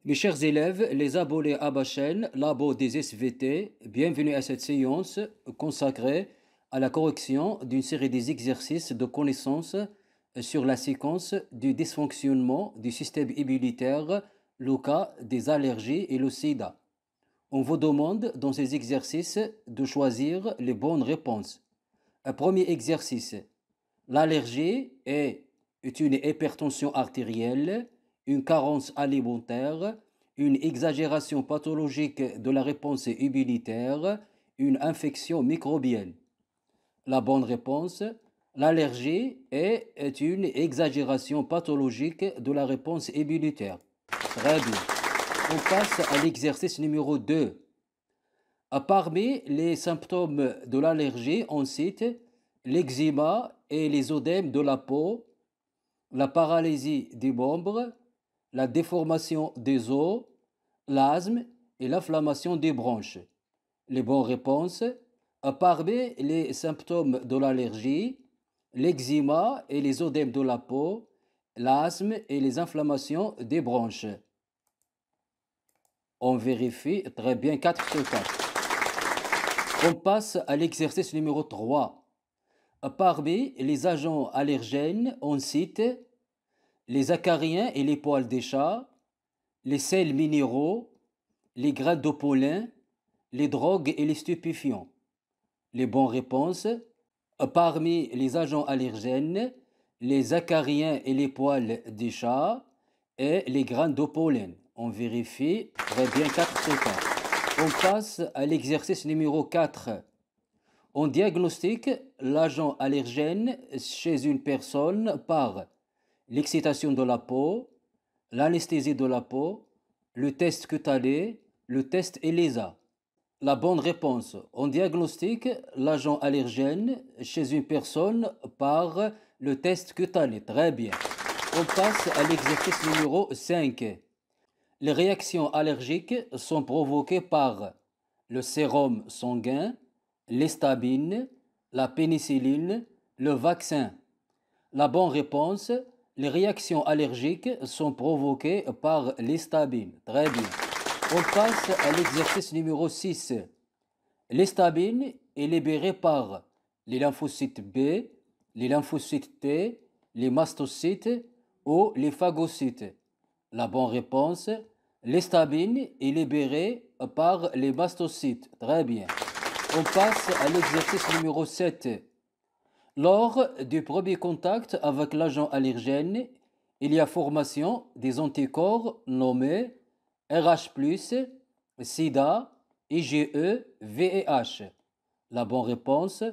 Mes chers élèves, les abonnés à ma chaîne, Labo des SVT, bienvenue à cette séance consacrée à la correction d'une série des exercices de connaissances sur la séquence du dysfonctionnement du système immunitaire, le cas des allergies et le sida. On vous demande dans ces exercices de choisir les bonnes réponses. Un premier exercice. L'allergie est une hypertension artérielle, une carence alimentaire, une exagération pathologique de la réponse immunitaire, une infection microbienne. La bonne réponse, l'allergie est une exagération pathologique de la réponse immunitaire. Très bien. On passe à l'exercice numéro 2. Parmi les symptômes de l'allergie, on cite l'eczéma et les œdèmes de la peau, la paralysie des membres, la déformation des os, l'asthme et l'inflammation des bronches. Les bonnes réponses. Parmi les symptômes de l'allergie, l'eczéma et les œdèmes de la peau, l'asthme et les inflammations des bronches. On vérifie très bien 4 sur 4. On passe à l'exercice numéro 3. Parmi les agents allergènes, on cite les acariens et les poils des chats, les sels minéraux, les graines de pollen, les drogues et les stupéfiants. Les bonnes réponses. Parmi les agents allergènes, les acariens et les poils des chats et les graines de pollen. On vérifie très bien 4 sur 4. On passe à l'exercice numéro 4. On diagnostique l'agent allergène chez une personne par l'excitation de la peau, l'anesthésie de la peau, le test cutané, le test ELISA. La bonne réponse. On diagnostique l'agent allergène chez une personne par le test cutané. Très bien. On passe à l'exercice numéro 5. Les réactions allergiques sont provoquées par le sérum sanguin, l'histamine, la pénicilline, le vaccin. La bonne réponse, les réactions allergiques sont provoquées par l'histamine. Très bien. On passe à l'exercice numéro 6. L'histamine est libérée par les lymphocytes B, les lymphocytes T, les mastocytes ou les phagocytes. La bonne réponse, l'histamine est libérée par les mastocytes. Très bien. On passe à l'exercice numéro 7. Lors du premier contact avec l'agent allergène, il y a formation des anticorps nommés RH+, SIDA, IgE, VIH. La bonne réponse,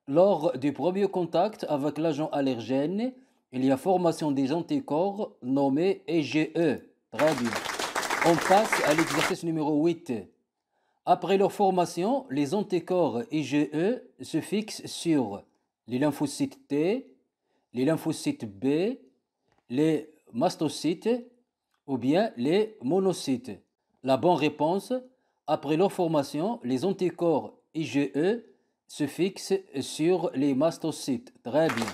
lors du premier contact avec l'agent allergène, il y a formation des anticorps nommés IgE. Très bien. On passe à l'exercice numéro 8. Après leur formation, les anticorps IgE se fixent sur les lymphocytes T, les lymphocytes B, les mastocytes ou bien les monocytes. La bonne réponse, après leur formation, les anticorps IgE se fixent sur les mastocytes. Très bien.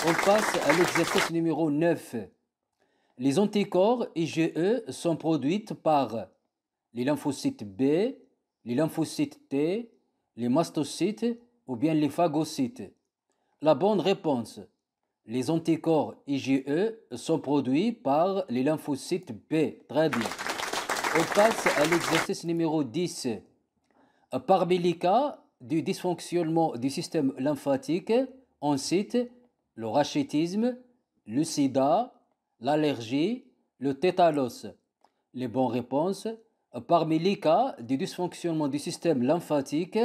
On passe à l'exercice numéro 9. Les anticorps IgE sont produits par les lymphocytes B, les lymphocytes T, les mastocytes ou bien les phagocytes. La bonne réponse. Les anticorps IgE sont produits par les lymphocytes B. Très bien. On passe à l'exercice numéro 10. Parmi les cas du dysfonctionnement du système lymphatique, on cite le rachitisme, le sida, l'allergie, le tétanos. Les bonnes réponses. Parmi les cas du dysfonctionnement du système lymphatique,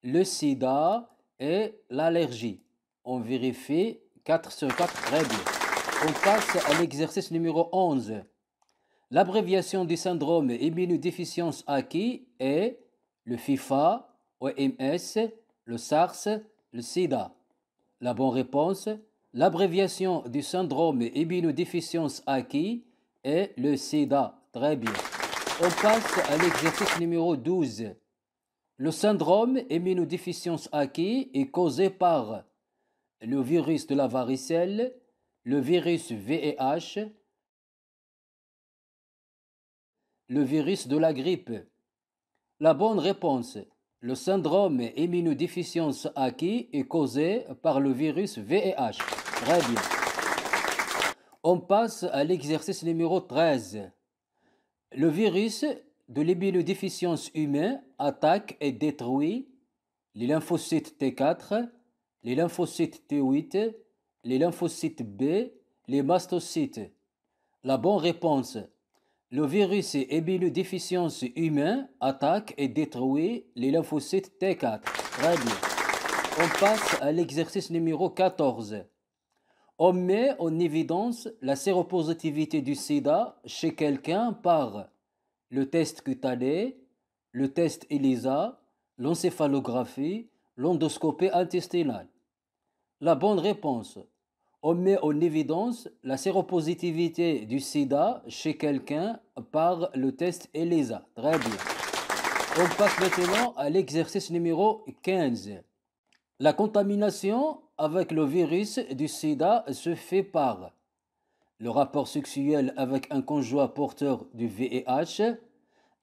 le sida et l'allergie. On vérifie 4 sur 4, très bien. On passe à l'exercice numéro 11. L'abréviation du syndrome immunodéficience acquis est le FIFA, OMS, le SARS, le SIDA. La bonne réponse, l'abréviation du syndrome immunodéficience acquis est le SIDA. Très bien. On passe à l'exercice numéro 12. Le syndrome immunodéficience acquis est causé par le virus de la varicelle, le virus VIH, le virus de la grippe? La bonne réponse. Le syndrome immunodéficience acquis est causé par le virus VIH. Très bien. On passe à l'exercice numéro 13. Le virus de l'immunodéficience humaine attaque et détruit les lymphocytes T4, les lymphocytes T8, les lymphocytes B, les mastocytes. La bonne réponse. Le virus immunodéficience humain attaque et détruit les lymphocytes T4. Très bien. On passe à l'exercice numéro 14. On met en évidence la séropositivité du sida chez quelqu'un par le test cutané, le test ELISA, l'encéphalographie, l'endoscopie intestinale. La bonne réponse. On met en évidence la séropositivité du sida chez quelqu'un par le test ELISA. Très bien. On passe maintenant à l'exercice numéro 15. La contamination avec le virus du sida se fait par le rapport sexuel avec un conjoint porteur du VIH,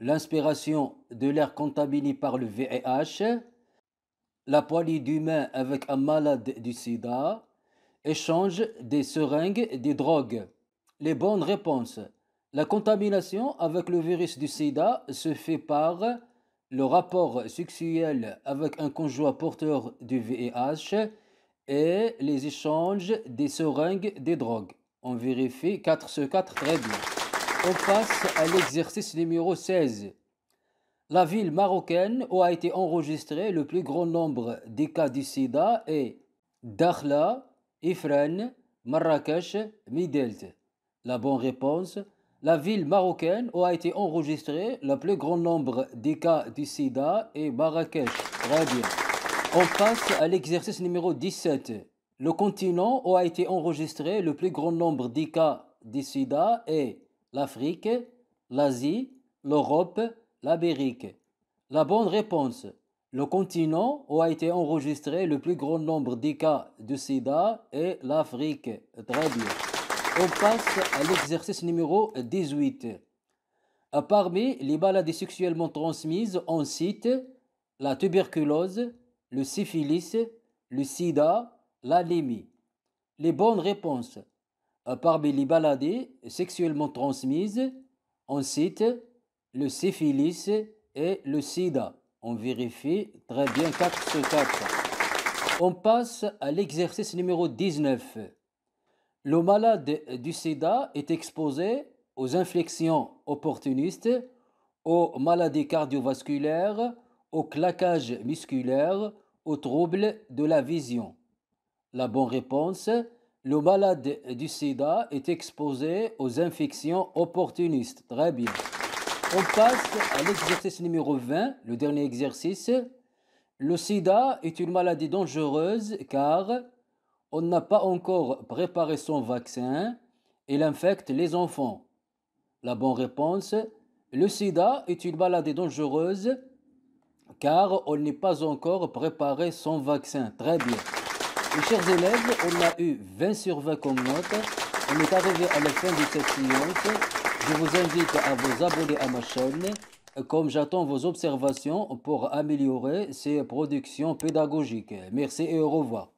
l'inspiration de l'air contaminé par le VIH, la poignée d'humains avec un malade du sida, échange des seringues et des drogues. Les bonnes réponses. La contamination avec le virus du sida se fait par le rapport sexuel avec un conjoint porteur du VIH et les échanges des seringues des drogues. On vérifie 4 sur 4, très bien. On passe à l'exercice numéro 16. La ville marocaine où a été enregistré le plus grand nombre de cas du sida est Dakhla, Ifrane, Marrakech, Midelt. La bonne réponse. La ville marocaine où a été enregistré le plus grand nombre de cas du sida est Marrakech. Très bien. On passe à l'exercice numéro 17. Le continent où a été enregistré le plus grand nombre de cas du sida est l'Afrique, l'Asie, l'Europe, l'Amérique. La bonne réponse. Le continent où a été enregistré le plus grand nombre de cas de sida est l'Afrique. Très bien. On passe à l'exercice numéro 18. Parmi les maladies sexuellement transmises, on cite la tuberculose, le syphilis, le sida, l'anémie. Les bonnes réponses. Parmi les maladies sexuellement transmises, on cite le syphilis et le sida. On vérifie très bien 4 sur 4. On passe à l'exercice numéro 19. Le malade du sida est exposé aux infections opportunistes, aux maladies cardiovasculaires, au claquage musculaire, aux troubles de la vision. La bonne réponse. Le malade du sida est exposé aux infections opportunistes. Très bien. On passe à l'exercice numéro 20, le dernier exercice. Le sida est une maladie dangereuse car on n'a pas encore préparé son vaccin et il infecte les enfants. La bonne réponse. Le sida est une maladie dangereuse car on n'est pas encore préparé son vaccin. Très bien. Mes chers élèves, on a eu 20 sur 20 comme note. On est arrivé à la fin de cette séance. Je vous invite à vous abonner à ma chaîne, comme j'attends vos observations pour améliorer ces productions pédagogiques. Merci et au revoir.